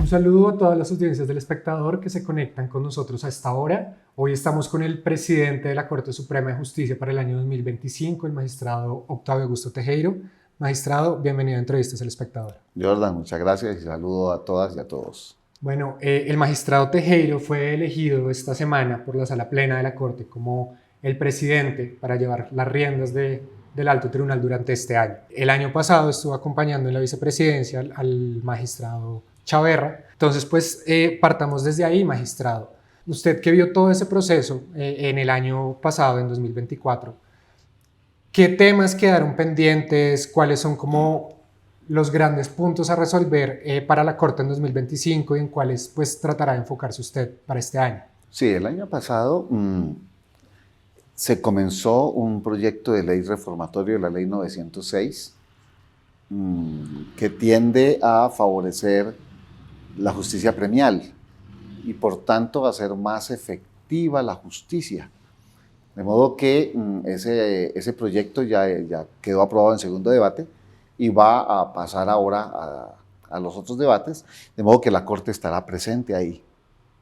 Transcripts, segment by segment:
Un saludo a todas las audiencias del espectador que se conectan con nosotros a esta hora. Hoy estamos con el presidente de la Corte Suprema de Justicia para el año 2025, el magistrado Octavio Augusto Tejero. Magistrado, bienvenido a Entrevistas al Espectador. Jordan, muchas gracias y saludo a todas y a todos. Bueno, el magistrado Tejero fue elegido esta semana por la Sala Plena de la Corte como el presidente para llevar las riendas del Alto Tribunal durante este año. El año pasado estuvo acompañando en la vicepresidencia al magistrado Chaverra. Entonces, pues partamos desde ahí, magistrado. Usted que vio todo ese proceso en el año pasado, en 2024, ¿qué temas quedaron pendientes? ¿Cuáles son como los grandes puntos a resolver para la Corte en 2025 y en cuáles pues tratará de enfocarse usted para este año? Sí, el año pasado se comenzó un proyecto de ley reformatorio de la Ley 906 que tiende a favorecer la justicia premial y por tanto a hacer más efectiva la justicia. De modo que ese proyecto ya quedó aprobado en segundo debate y va a pasar ahora a los otros debates, de modo que la Corte estará presente ahí,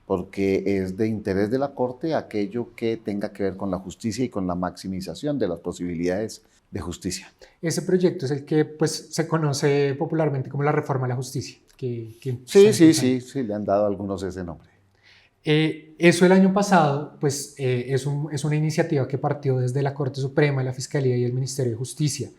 porque es de interés de la Corte aquello que tenga que ver con la justicia y con la maximización de las posibilidades de justicia. Ese proyecto es el que pues, se conoce popularmente como la reforma a la justicia. Sí, le han dado a algunos ese nombre. Eso el año pasado pues, es una iniciativa que partió desde la Corte Suprema, la Fiscalía y el Ministerio de Justicia.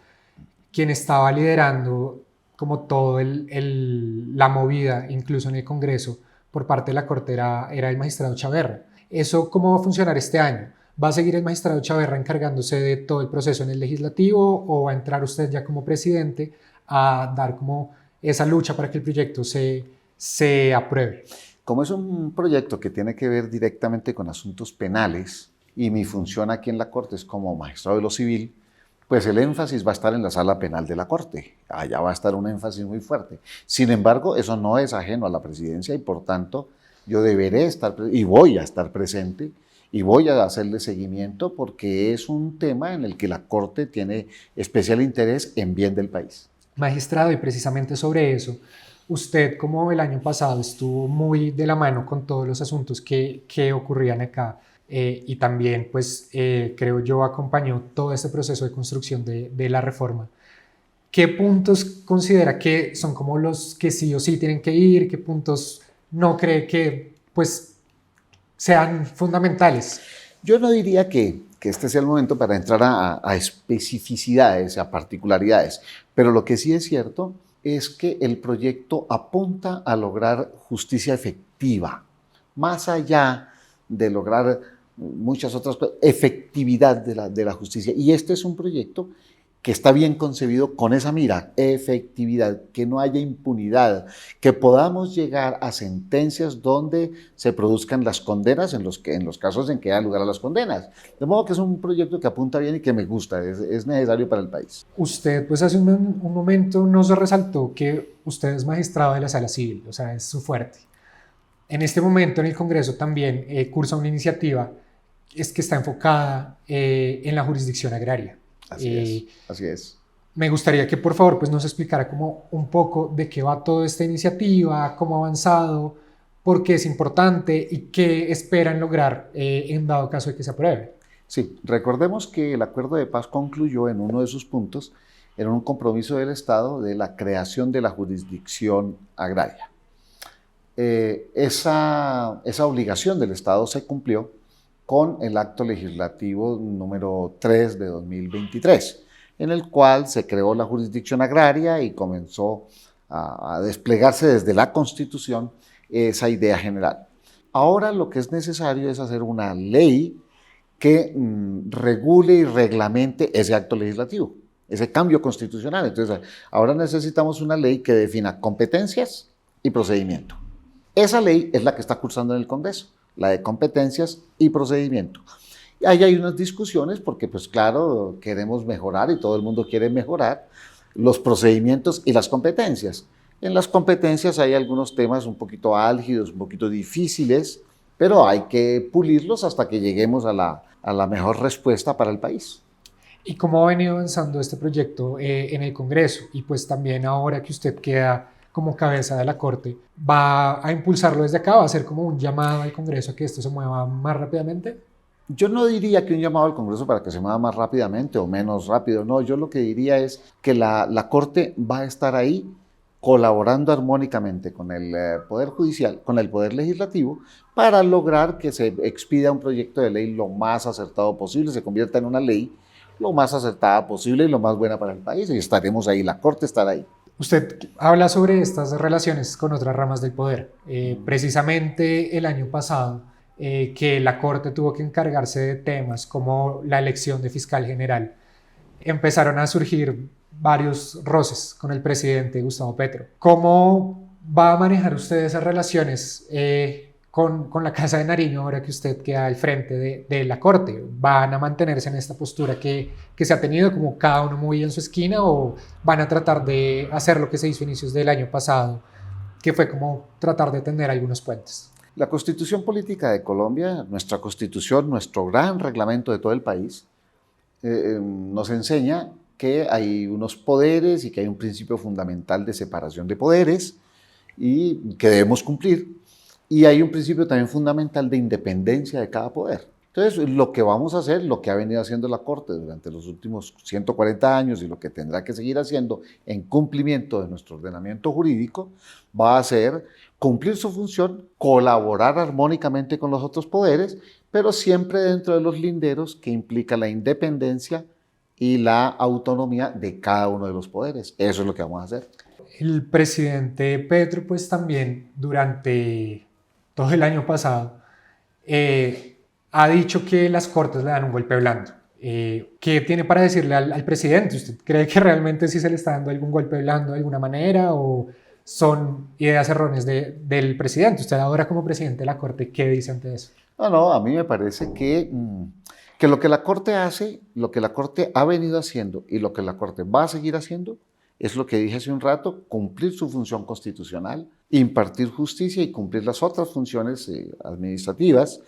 Quien estaba liderando como todo la movida, incluso en el Congreso, por parte de la Corte era el magistrado Chaverra. ¿Eso cómo va a funcionar este año? ¿Va a seguir el magistrado Chaverra encargándose de todo el proceso en el legislativo o va a entrar usted ya como presidente a dar como esa lucha para que el proyecto se apruebe? Como es un proyecto que tiene que ver directamente con asuntos penales y mi función aquí en la Corte es como magistrado de lo civil, pues el énfasis va a estar en la sala penal de la Corte. Allá va a estar un énfasis muy fuerte. Sin embargo, eso no es ajeno a la presidencia y por tanto yo deberé estar y voy a estar presente y voy a hacerle seguimiento porque es un tema en el que la Corte tiene especial interés en bien del país. Magistrado, y precisamente sobre eso, usted como el año pasado estuvo muy de la mano con todos los asuntos que ocurrían acá. Y también, pues, creo yo, acompañó todo este proceso de construcción de la reforma. ¿Qué puntos considera que son como los que sí o sí tienen que ir? ¿Qué puntos no cree que, pues, sean fundamentales? Yo no diría que este sea el momento para entrar a especificidades, a particularidades, pero lo que sí es cierto es que el proyecto apunta a lograr justicia efectiva, más allá de lograr muchas otras cosas, efectividad de la justicia. Y este es un proyecto que está bien concebido con esa mira, efectividad, que no haya impunidad, que podamos llegar a sentencias donde se produzcan las condenas en los casos en que haya lugar a las condenas. De modo que es un proyecto que apunta bien y que me gusta, es necesario para el país. Usted, pues hace un momento nos resaltó que usted es magistrado de la Sala Civil, o sea, es su fuerte. En este momento en el Congreso también cursa una iniciativa que está enfocada en la jurisdicción agraria. Así es. Me gustaría que por favor pues, nos explicara como un poco de qué va toda esta iniciativa, cómo ha avanzado, por qué es importante y qué esperan lograr en dado caso de que se apruebe. Sí, recordemos que el acuerdo de paz concluyó en uno de sus puntos en un compromiso del Estado de la creación de la jurisdicción agraria. Esa obligación del Estado se cumplió con el acto legislativo número 3 de 2023, en el cual se creó la jurisdicción agraria y comenzó a desplegarse desde la Constitución esa idea general. Ahora lo que es necesario es hacer una ley que regule y reglamente ese acto legislativo, ese cambio constitucional. Entonces, ahora necesitamos una ley que defina competencias y procedimiento. Esa ley es la que está cursando en el Congreso, la de competencias y procedimiento. Y ahí hay unas discusiones porque, pues claro, queremos mejorar y todo el mundo quiere mejorar los procedimientos y las competencias. En las competencias hay algunos temas un poquito álgidos, un poquito difíciles, pero hay que pulirlos hasta que lleguemos a la mejor respuesta para el país. ¿Y cómo ha venido avanzando este proyecto en el Congreso? Y pues también ahora que usted queda como cabeza de la Corte, ¿va a impulsarlo desde acá? ¿Va a hacer como un llamado al Congreso a que esto se mueva más rápidamente? Yo no diría que un llamado al Congreso para que se mueva más rápidamente o menos rápido, no, yo lo que diría es que la Corte va a estar ahí colaborando armónicamente con el Poder Judicial, con el Poder Legislativo, para lograr que se expida un proyecto de ley lo más acertado posible, se convierta en una ley lo más acertada posible y lo más buena para el país, y estaremos ahí, la Corte estará ahí. Usted habla sobre estas relaciones con otras ramas del poder. Precisamente el año pasado, que la Corte tuvo que encargarse de temas como la elección de fiscal general, empezaron a surgir varios roces con el presidente Gustavo Petro. ¿Cómo va a manejar usted esas relaciones con la Casa de Nariño ahora que usted queda al frente de la Corte? ¿Van a mantenerse en esta postura que se ha tenido, como cada uno muy en su esquina, o van a tratar de hacer lo que se hizo a inicios del año pasado, que fue como tratar de tender algunos puentes? La Constitución Política de Colombia, nuestra Constitución, nuestro gran reglamento de todo el país, nos enseña que hay unos poderes y que hay un principio fundamental de separación de poderes y que debemos cumplir. Y hay un principio también fundamental de independencia de cada poder. Entonces, lo que vamos a hacer, lo que ha venido haciendo la Corte durante los últimos 140 años y lo que tendrá que seguir haciendo en cumplimiento de nuestro ordenamiento jurídico, va a ser cumplir su función, colaborar armónicamente con los otros poderes, pero siempre dentro de los linderos que implica la independencia y la autonomía de cada uno de los poderes. Eso es lo que vamos a hacer. El presidente Petro, pues también durante todo el año pasado, ha dicho que las Cortes le dan un golpe blando. ¿Qué tiene para decirle al presidente? ¿Usted cree que realmente sí se le está dando algún golpe blando de alguna manera, o son ideas erróneas del presidente? Usted ahora, como presidente de la Corte, ¿qué dice ante eso? No, a mí me parece que lo que la Corte hace, lo que la Corte ha venido haciendo y lo que la Corte va a seguir haciendo es lo que dije hace un rato: cumplir su función constitucional, impartir justicia y cumplir las otras funciones administrativas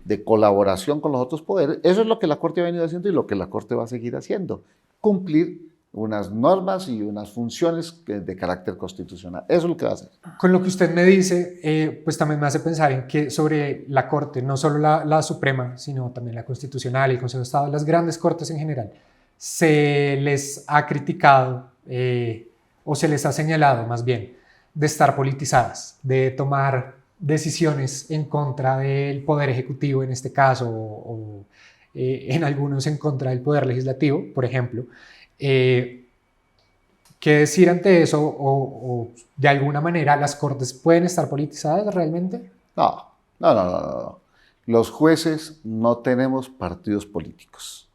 de colaboración con los otros poderes. Eso es lo que la Corte ha venido haciendo y lo que la Corte va a seguir haciendo: cumplir unas normas y unas funciones de carácter constitucional. Eso es lo que va a hacer. Con lo que usted me dice, pues también me hace pensar en que sobre la Corte, no solo la Suprema, sino también la Constitucional y el Consejo de Estado, las grandes Cortes en general, se les ha criticado, o se les ha señalado más bien, de estar politizadas, de tomar decisiones en contra del Poder Ejecutivo en este caso, o en algunos en contra del Poder Legislativo, por ejemplo. ¿Qué decir ante eso? O de alguna manera, ¿las Cortes pueden estar politizadas realmente? No. Los jueces no tenemos partidos políticos.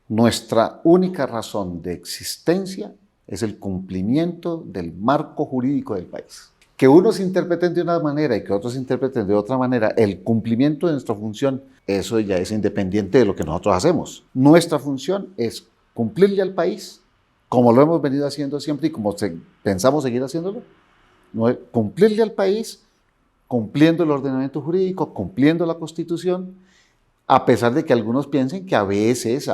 Nuestra única razón de existencia es el cumplimiento del marco jurídico del país. Que unos interpreten de una manera y que otros interpreten de otra manera el cumplimiento de nuestra función, eso ya es independiente de lo que nosotros hacemos. Nuestra función es cumplirle al país, como lo hemos venido haciendo siempre y como pensamos seguir haciéndolo, cumplirle al país, cumpliendo el ordenamiento jurídico, cumpliendo la Constitución, a pesar de que algunos piensen que a veces,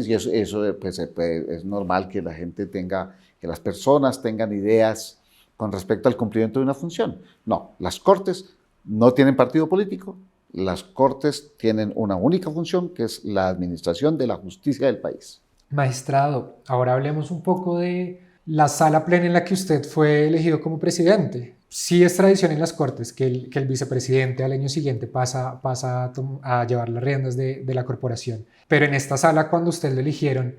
y eso pues, es normal que la gente tenga, que las personas tengan ideas con respecto al cumplimiento de una función. No, las Cortes no tienen partido político, las Cortes tienen una única función, que es la administración de la justicia del país. Magistrado, ahora hablemos un poco de la sala plena en la que usted fue elegido como presidente. Sí es tradición en las Cortes que el vicepresidente al año siguiente pasa a llevar las riendas de la corporación. Pero en esta sala, cuando usted lo eligieron,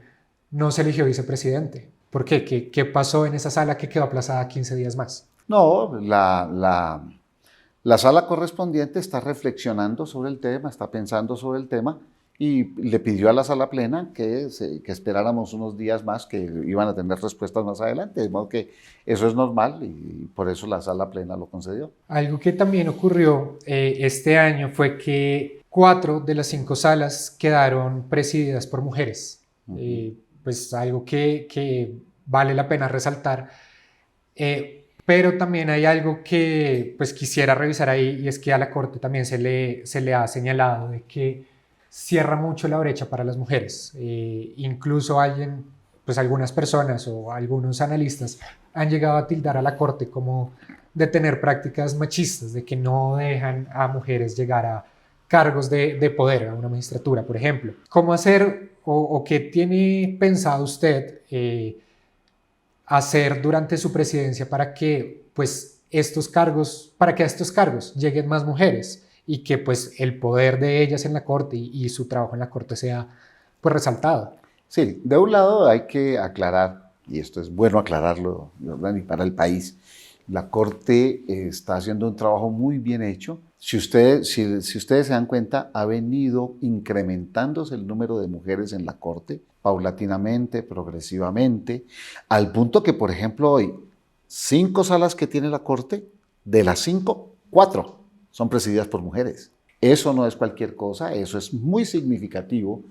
no se eligió vicepresidente. ¿Por qué? ¿Qué pasó en esa sala que quedó aplazada 15 días más? No, la sala correspondiente está reflexionando sobre el tema, está pensando sobre el tema, y le pidió a la sala plena que esperáramos unos días más, que iban a tener respuestas más adelante, de modo que eso es normal y por eso la sala plena lo concedió. Algo que también ocurrió este año fue que 4 de las 5 salas quedaron presididas por mujeres. Pues algo que vale la pena resaltar. Pero también hay algo que pues quisiera revisar ahí, y es que a la Corte también se le ha señalado de que cierra mucho la brecha para las mujeres. Incluso alguien pues algunas personas o algunos analistas han llegado a tildar a la Corte como de tener prácticas machistas, de que no dejan a mujeres llegar a cargos de poder, a una magistratura, por ejemplo. ¿Cómo hacer o qué tiene pensado usted hacer durante su presidencia para que pues para que a estos cargos lleguen más mujeres y que pues el poder de ellas en la Corte y su trabajo en la Corte sea pues resaltado? Sí, de un lado hay que aclarar, y esto es bueno aclararlo, ¿verdad? Y para el país, la Corte está haciendo un trabajo muy bien hecho. Si ustedes se dan cuenta, ha venido incrementándose el número de mujeres en la Corte, paulatinamente, progresivamente, al punto que, por ejemplo, hoy, 5 salas que tiene la Corte, de las 5, 4 son presididas por mujeres. Eso no es cualquier cosa, eso es muy significativo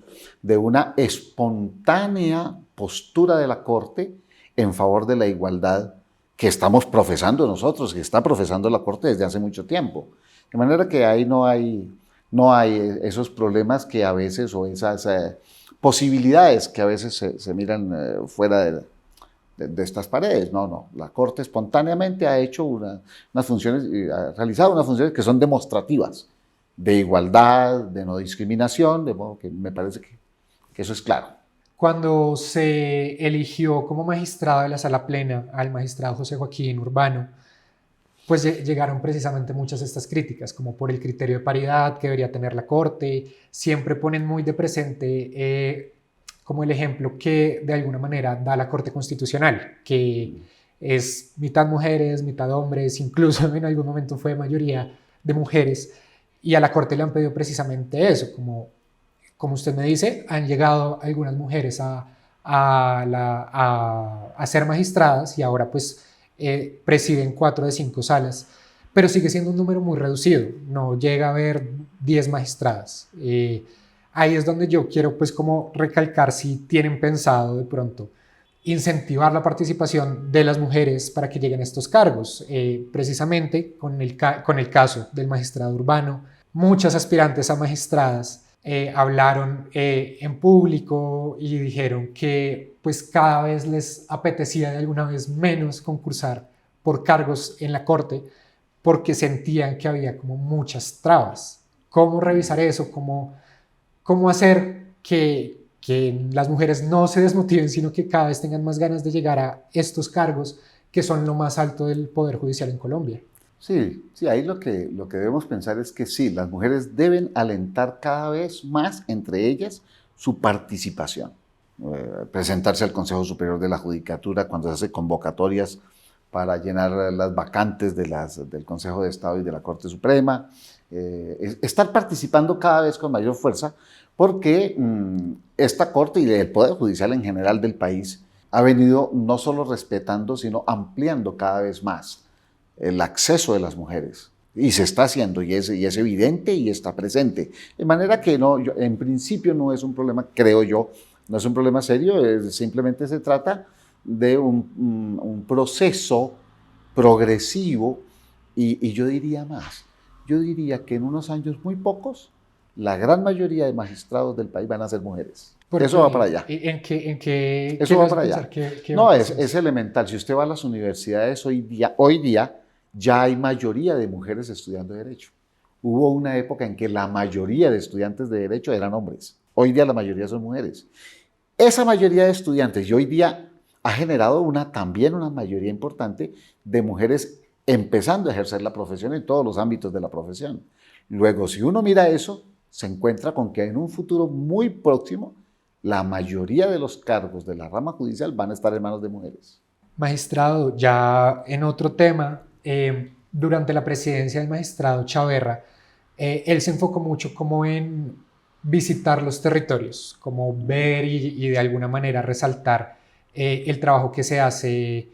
de una espontánea postura de la Corte en favor de la igualdad que estamos profesando nosotros, que está profesando la Corte desde hace mucho tiempo. De manera que ahí no hay esos problemas que a veces, o esas posibilidades que a veces se miran fuera de estas paredes. No, la Corte espontáneamente ha hecho unas funciones, ha realizado unas funciones que son demostrativas de igualdad, de no discriminación, de modo que me parece que eso es claro. Cuando se eligió como magistrado de la Sala Plena al magistrado José Joaquín Urbano, pues llegaron precisamente muchas de estas críticas, como por el criterio de paridad que debería tener la Corte. Siempre ponen muy de presente como el ejemplo que de alguna manera da la Corte Constitucional, que es mitad mujeres, mitad hombres, incluso en algún momento fue mayoría de mujeres, y a la Corte le han pedido precisamente eso, como usted me dice, han llegado algunas mujeres a ser magistradas y ahora pues presiden 4 de 5 salas, pero sigue siendo un número muy reducido, no llega a haber 10 magistradas. Ahí es donde yo quiero pues como recalcar si tienen pensado de pronto incentivar la participación de las mujeres para que lleguen a estos cargos. Precisamente con el caso del magistrado Urbano, muchas aspirantes a magistradas hablaron en público y dijeron que pues cada vez les apetecía de alguna vez menos concursar por cargos en la Corte porque sentían que había como muchas trabas. ¿Cómo revisar eso? ¿Cómo hacer que las mujeres no se desmotiven, sino que cada vez tengan más ganas de llegar a estos cargos que son lo más alto del Poder Judicial en Colombia? Sí, ahí lo que debemos pensar es que sí, las mujeres deben alentar cada vez más entre ellas su participación. Presentarse al Consejo Superior de la Judicatura cuando se hace convocatorias para llenar las vacantes del Consejo de Estado y de la Corte Suprema. Estar participando cada vez con mayor fuerza porque esta Corte y el Poder Judicial en general del país ha venido no solo respetando, sino ampliando cada vez más el acceso de las mujeres. Y se está haciendo, y es evidente y está presente. De manera que en principio no es un problema, creo yo, no es un problema serio, simplemente se trata de un proceso progresivo y yo diría más. Yo diría que en unos años muy pocos, la gran mayoría de magistrados del país van a ser mujeres. Eso va para allá. ¿En qué Eso va para allá. No, va es elemental. Si usted va a las universidades hoy día ya hay mayoría de mujeres estudiando Derecho. Hubo una época en que la mayoría de estudiantes de Derecho eran hombres. Hoy día la mayoría son mujeres. Esa mayoría de estudiantes y hoy día ha generado también una mayoría importante de mujeres empezando a ejercer la profesión en todos los ámbitos de la profesión. Luego, si uno mira eso, se encuentra con que en un futuro muy próximo, la mayoría de los cargos de la rama judicial van a estar en manos de mujeres. Magistrado, ya en otro tema, durante la presidencia del magistrado Chaverra, él se enfocó mucho como en visitar los territorios, como ver y de alguna manera resaltar el trabajo que se hace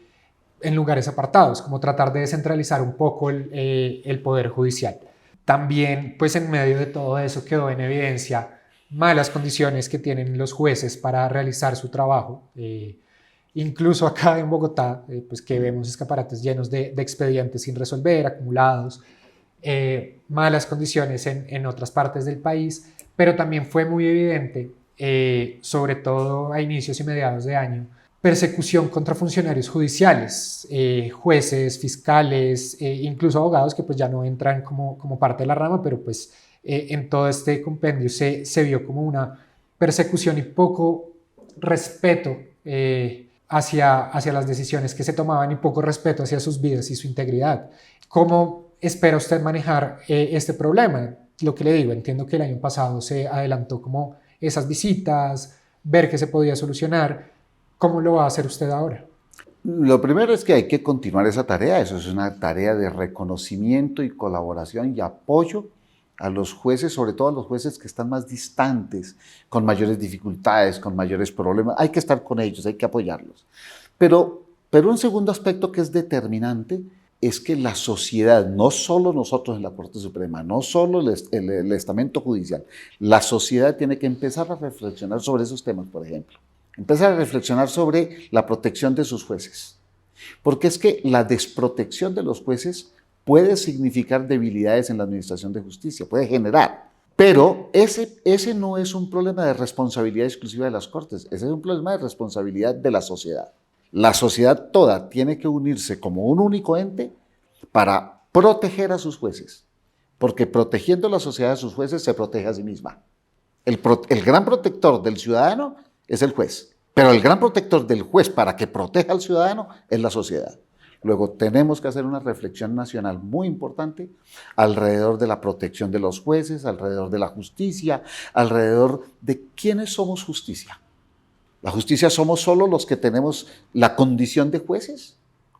en lugares apartados, como tratar de descentralizar un poco el poder judicial. También, pues en medio de todo eso quedó en evidencia malas condiciones que tienen los jueces para realizar su trabajo. Incluso acá en Bogotá, pues que vemos escaparates llenos de expedientes sin resolver, acumulados, malas condiciones en otras partes del país, pero también fue muy evidente sobre todo a inicios y mediados de año, persecución contra funcionarios judiciales, jueces, fiscales, incluso abogados que pues ya no entran como parte de la rama, pero pues en todo este compendio se vio como una persecución y poco respeto hacia las decisiones que se tomaban y poco respeto hacia sus vidas y su integridad. ¿Cómo espera usted manejar este problema? Lo que le digo, entiendo que el año pasado se adelantó como esas visitas, ver qué se podía solucionar. ¿Cómo lo va a hacer usted ahora? Lo primero es que hay que continuar esa tarea. Eso es una tarea de reconocimiento y colaboración y apoyo a los jueces, sobre todo a los jueces que están más distantes, con mayores dificultades, con mayores problemas. Hay que estar con ellos, hay que apoyarlos. Pero un segundo aspecto que es determinante es que la sociedad, no solo nosotros en la Corte Suprema, no solo el estamento judicial, la sociedad tiene que empezar a reflexionar sobre esos temas, por ejemplo. Empezar a reflexionar sobre la protección de sus jueces. Porque es que la desprotección de los jueces puede significar debilidades en la administración de justicia, puede generar. Pero ese no es un problema de responsabilidad exclusiva de las Cortes, ese es un problema de responsabilidad de la sociedad. La sociedad toda tiene que unirse como un único ente para proteger a sus jueces, porque protegiendo la sociedad a sus jueces se protege a sí misma. El gran protector del ciudadano es el juez, pero el gran protector del juez para que proteja al ciudadano es la sociedad. Luego tenemos que hacer una reflexión nacional muy importante alrededor de la protección de los jueces, alrededor de la justicia, alrededor de quiénes somos justicia. ¿La justicia somos solo los que tenemos la condición de jueces?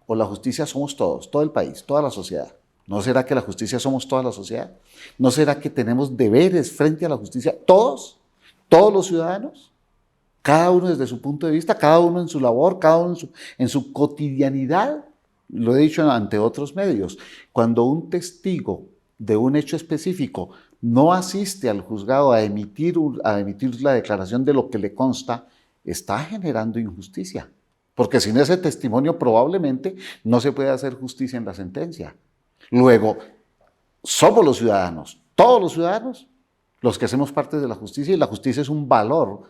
¿O la justicia somos todos, todo el país, toda la sociedad? ¿No será que la justicia somos toda la sociedad? ¿No será que tenemos deberes frente a la justicia todos los ciudadanos? Cada uno desde su punto de vista, cada uno en su labor, cada uno en su cotidianidad. Lo he dicho ante otros medios. Cuando un testigo de un hecho específico no asiste al juzgado a emitir la declaración de lo que le consta, está generando injusticia, porque sin ese testimonio probablemente no se puede hacer justicia en la sentencia. Luego, somos los ciudadanos, todos los ciudadanos, los que hacemos parte de la justicia, y la justicia es un valor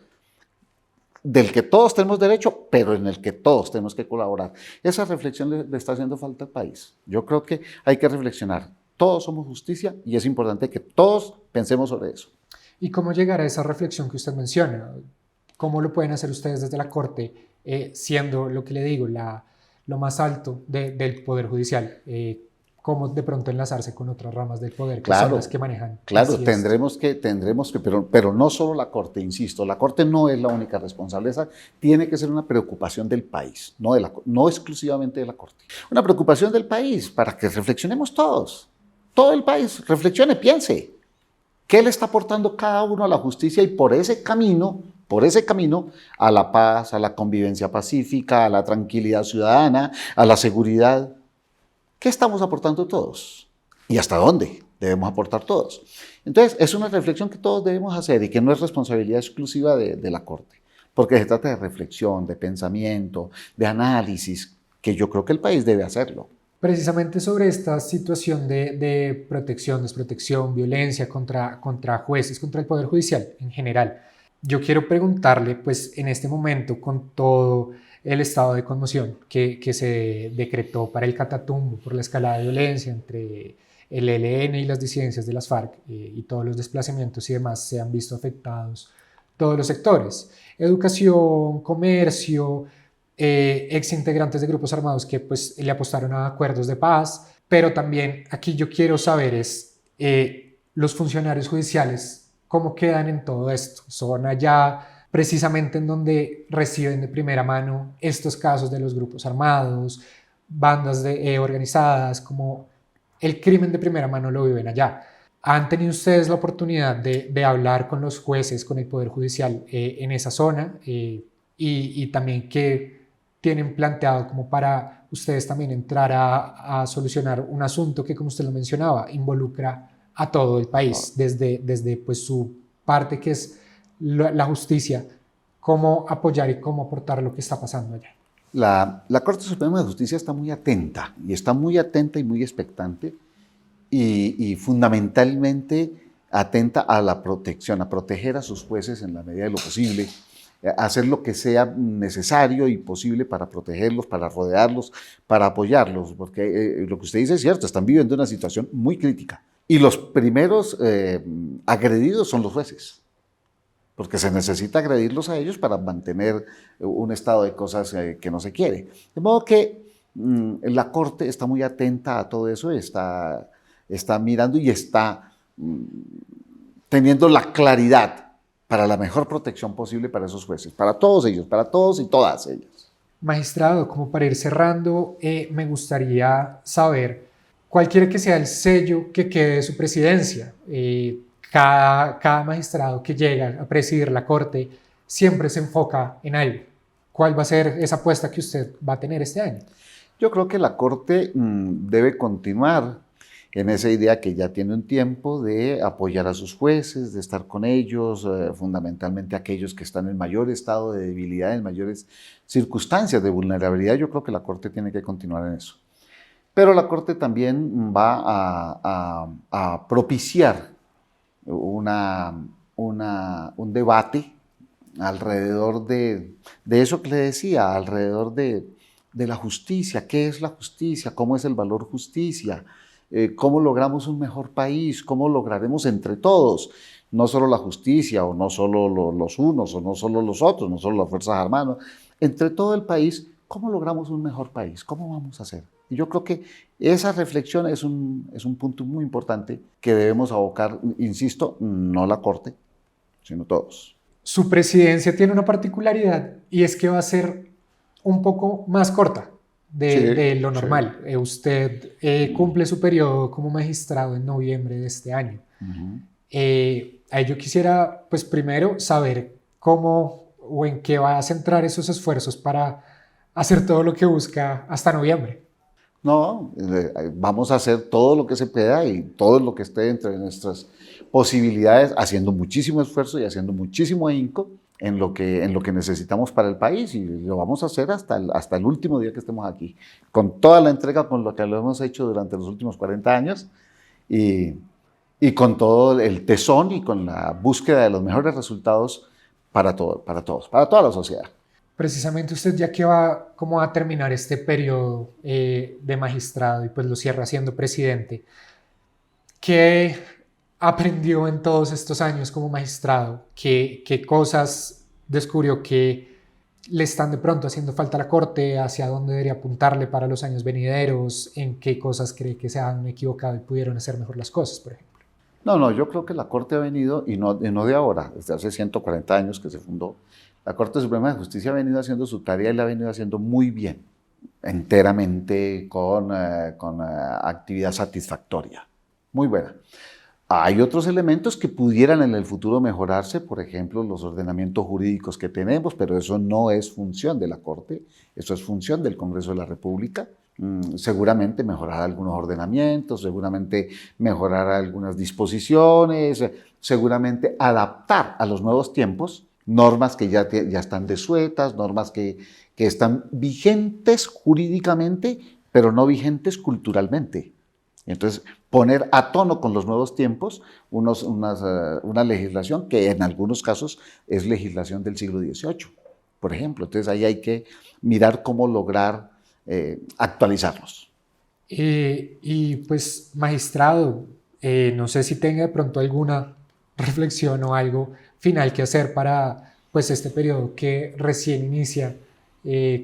del que todos tenemos derecho, pero en el que todos tenemos que colaborar. Esa reflexión le está haciendo falta al país. Yo creo que hay que reflexionar. Todos somos justicia y es importante que todos pensemos sobre eso. ¿Y cómo llegar a esa reflexión que usted menciona? ¿Cómo lo pueden hacer ustedes desde la Corte, siendo, lo que le digo, lo más alto del Poder Judicial? ¿Cómo de pronto enlazarse con otras ramas del poder que son las que manejan? Claro, tendremos que, pero no solo la Corte, insisto, la Corte no es la única responsable, esa tiene que ser una preocupación del país, no exclusivamente de la Corte. Una preocupación del país para que reflexionemos todos, todo el país, reflexione, piense, ¿qué le está aportando cada uno a la justicia? Y por ese camino a la paz, a la convivencia pacífica, a la tranquilidad ciudadana, a la seguridad. ¿Qué estamos aportando todos? ¿Y hasta dónde debemos aportar todos? Entonces, es una reflexión que todos debemos hacer y que no es responsabilidad exclusiva de la Corte, porque se trata de reflexión, de pensamiento, de análisis, que yo creo que el país debe hacerlo. Precisamente sobre esta situación de protección, desprotección, violencia contra jueces, contra el Poder Judicial en general, yo quiero preguntarle, pues en este momento, con todo el estado de conmoción que se decretó para el Catatumbo por la escalada de violencia entre el ELN y las disidencias de las FARC y todos los desplazamientos y demás, se han visto afectados todos los sectores: educación, comercio, exintegrantes de grupos armados que pues le apostaron a acuerdos de paz, pero también aquí yo quiero saber es los funcionarios judiciales, ¿cómo quedan en todo esto? ¿Son allá precisamente en donde reciben de primera mano estos casos de los grupos armados, bandas organizadas, como el crimen de primera mano lo viven allá? ¿Han tenido ustedes la oportunidad de hablar con los jueces, con el Poder Judicial en esa zona? Y también qué tienen planteado como para ustedes también entrar a solucionar un asunto que, como usted lo mencionaba, involucra a todo el país, desde pues, su parte que es la justicia, cómo apoyar y cómo aportar lo que está pasando allá. La Corte Suprema de Justicia está muy atenta y muy expectante y fundamentalmente atenta a la protección, a proteger a sus jueces en la medida de lo posible, a hacer lo que sea necesario y posible para protegerlos, para rodearlos, para apoyarlos, porque lo que usted dice es cierto, están viviendo una situación muy crítica. Y los primeros agredidos son los jueces, porque se necesita agredirlos a ellos para mantener un estado de cosas que no se quiere. De modo que la Corte está muy atenta a todo eso, está mirando y está teniendo la claridad para la mejor protección posible para esos jueces, para todos ellos, para todos y todas ellas. Magistrado, como para ir cerrando, me gustaría saber cuál quiere que sea el sello que quede de su presidencia. Cada magistrado que llega a presidir la Corte siempre se enfoca en algo. ¿Cuál va a ser esa apuesta que usted va a tener este año? Yo creo que la Corte debe continuar en esa idea que ya tiene un tiempo de apoyar a sus jueces, de estar con ellos, fundamentalmente aquellos que están en mayor estado de debilidad, en mayores circunstancias de vulnerabilidad. Yo creo que la Corte tiene que continuar en eso. Pero la Corte también va a propiciar un debate alrededor de eso que le decía, alrededor de la justicia. ¿Qué es la justicia? ¿Cómo es el valor justicia? ¿Cómo logramos un mejor país? ¿Cómo lograremos entre todos? No solo la justicia, o no solo los unos, o no solo los otros, no solo las Fuerzas Armadas, entre todo el país, ¿cómo logramos un mejor país? ¿Cómo vamos a hacer? Y yo creo que esa reflexión es un punto muy importante que debemos abocar, insisto, no la Corte, sino todos. Su presidencia tiene una particularidad y es que va a ser un poco más corta de lo normal. Sí. Usted cumple su periodo como magistrado en noviembre de este año. Yo quisiera, pues primero, saber cómo o en qué va a centrar esos esfuerzos para hacer todo lo que busca hasta noviembre. No, vamos a hacer todo lo que se pueda y todo lo que esté entre nuestras posibilidades, haciendo muchísimo esfuerzo y haciendo muchísimo ahínco en lo que necesitamos para el país, y lo vamos a hacer hasta el último día que estemos aquí, con toda la entrega con lo que lo hemos hecho durante los últimos 40 años y con todo el tesón y con la búsqueda de los mejores resultados para todos, para toda la sociedad. Precisamente usted, ya que va como a terminar este periodo de magistrado y pues lo cierra siendo presidente, ¿qué aprendió en todos estos años como magistrado? ¿Qué cosas descubrió que le están de pronto haciendo falta a la Corte? ¿Hacia dónde debería apuntarle para los años venideros? ¿En qué cosas cree que se han equivocado y pudieron hacer mejor las cosas, por ejemplo? No, yo creo que la Corte ha venido, y no de ahora, desde hace 140 años que se fundó, la Corte Suprema de Justicia ha venido haciendo su tarea y la ha venido haciendo muy bien, enteramente, con actividad satisfactoria, muy buena. Hay otros elementos que pudieran en el futuro mejorarse, por ejemplo, los ordenamientos jurídicos que tenemos, pero eso no es función de la Corte, eso es función del Congreso de la República. Seguramente mejorar algunos ordenamientos, seguramente mejorar algunas disposiciones, seguramente adaptar a los nuevos tiempos normas que ya están desuetas, normas que están vigentes jurídicamente, pero no vigentes culturalmente. Entonces, poner a tono con los nuevos tiempos una legislación que en algunos casos es legislación del siglo XVIII, por ejemplo. Entonces, ahí hay que mirar cómo lograr actualizarlos. Y pues, magistrado, no sé si tenga de pronto alguna reflexión o algo final que hacer para pues, este periodo que recién inicia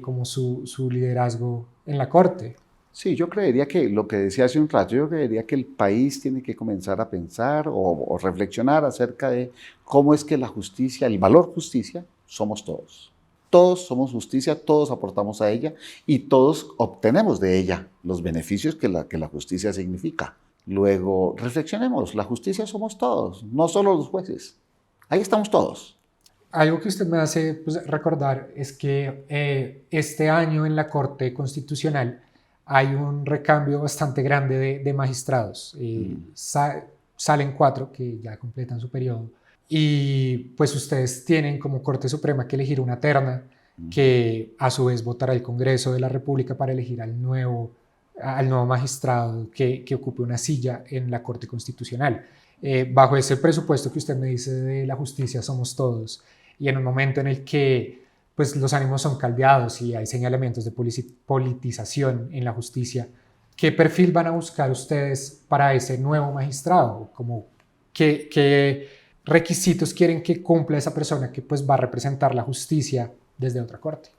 como su liderazgo en la Corte. Sí, yo creería que lo que decía hace un rato, yo creería que el país tiene que comenzar a pensar o reflexionar acerca de cómo es que la justicia, el valor justicia, somos todos. Todos somos justicia, todos aportamos a ella y todos obtenemos de ella los beneficios que la justicia significa. Luego, reflexionemos, la justicia somos todos, no solo los jueces. Ahí estamos todos. Algo que usted me hace pues, recordar es que este año en la Corte Constitucional hay un recambio bastante grande de magistrados. Salen 4 que ya completan su periodo. Y pues ustedes tienen como Corte Suprema que elegir una terna que a su vez votará el Congreso de la República para elegir al nuevo magistrado que ocupe una silla en la Corte Constitucional. bajo ese presupuesto que usted me dice de la justicia somos todos, y en un momento en el que pues, los ánimos son caldeados y hay señalamientos de politización en la justicia, ¿qué perfil van a buscar ustedes para ese nuevo magistrado? Como, ¿qué requisitos quieren que cumpla esa persona que pues, va a representar la justicia desde otra corte?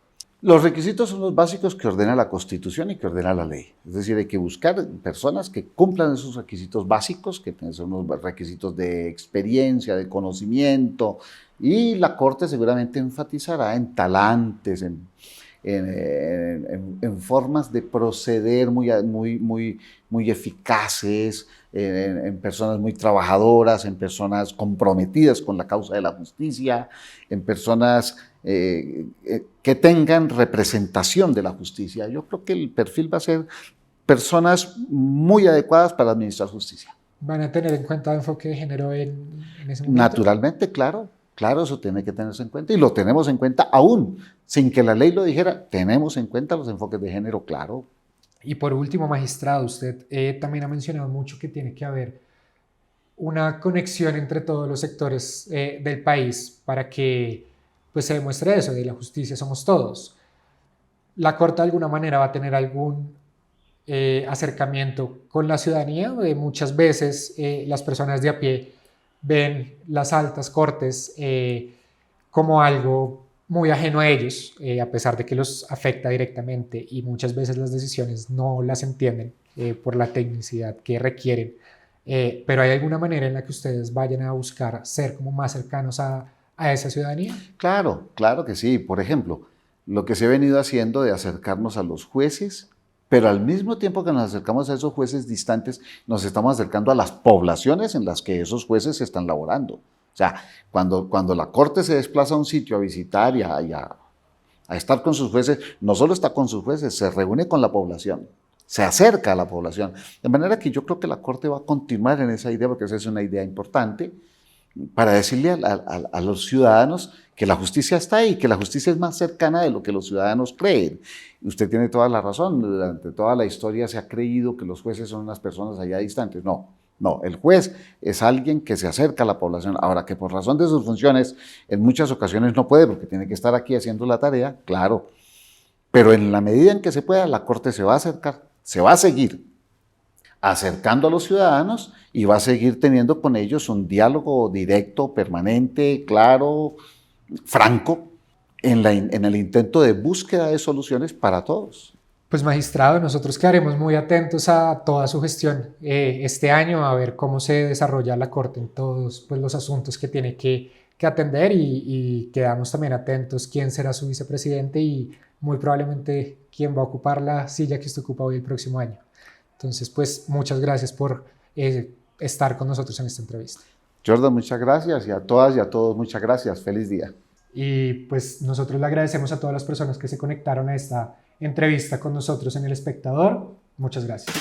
Los requisitos son los básicos que ordena la Constitución y que ordena la ley. Es decir, hay que buscar personas que cumplan esos requisitos básicos, que son unos requisitos de experiencia, de conocimiento, y la Corte seguramente enfatizará en talantes, en formas de proceder muy eficaces, en personas muy trabajadoras, en personas comprometidas con la causa de la justicia, en personas que tengan representación de la justicia. Yo creo que el perfil va a ser personas muy adecuadas para administrar justicia. ¿Van a tener en cuenta el enfoque de género en ese momento? Naturalmente, claro. Claro, eso tiene que tenerse en cuenta y lo tenemos en cuenta aún, sin que la ley lo dijera, tenemos en cuenta los enfoques de género, claro. Y por último, magistrado, usted también ha mencionado mucho que tiene que haber una conexión entre todos los sectores del país para que pues, se demuestre eso, de la justicia somos todos. ¿La Corte de alguna manera va a tener algún acercamiento con la ciudadanía? Muchas veces las personas de a pie ven las altas cortes como algo muy ajeno a ellos, a pesar de que los afecta directamente y muchas veces las decisiones no las entienden por la tecnicidad que requieren. Pero ¿hay alguna manera en la que ustedes vayan a buscar ser como más cercanos a esa ciudadanía? Claro, claro que sí. Por ejemplo, lo que se ha venido haciendo de acercarnos a los jueces, pero al mismo tiempo que nos acercamos a esos jueces distantes, nos estamos acercando a las poblaciones en las que esos jueces están laborando. O sea, cuando la Corte se desplaza a un sitio a visitar y a estar con sus jueces, no solo está con sus jueces, se reúne con la población, se acerca a la población. De manera que yo creo que la Corte va a continuar en esa idea, porque esa es una idea importante, para decirle a los ciudadanos que la justicia está ahí, que la justicia es más cercana de lo que los ciudadanos creen. Y usted tiene toda la razón, durante toda la historia se ha creído que los jueces son unas personas allá distantes. No, el juez es alguien que se acerca a la población. Ahora, que por razón de sus funciones en muchas ocasiones no puede porque tiene que estar aquí haciendo la tarea, claro. Pero en la medida en que se pueda, la Corte se va a acercar, se va a seguir acercando a los ciudadanos y va a seguir teniendo con ellos un diálogo directo, permanente, claro, franco, en el intento de búsqueda de soluciones para todos. Pues magistrado, nosotros quedaremos muy atentos a toda su gestión este año, a ver cómo se desarrolla la Corte en todos pues, los asuntos que tiene que atender y quedamos también atentos quién será su vicepresidente y muy probablemente quién va a ocupar la silla que usted ocupa hoy el próximo año. Entonces, pues muchas gracias por estar con nosotros en esta entrevista. Jordan, muchas gracias y a todas y a todos muchas gracias. Feliz día. Y pues nosotros le agradecemos a todas las personas que se conectaron a esta entrevista con nosotros en El Espectador. Muchas gracias.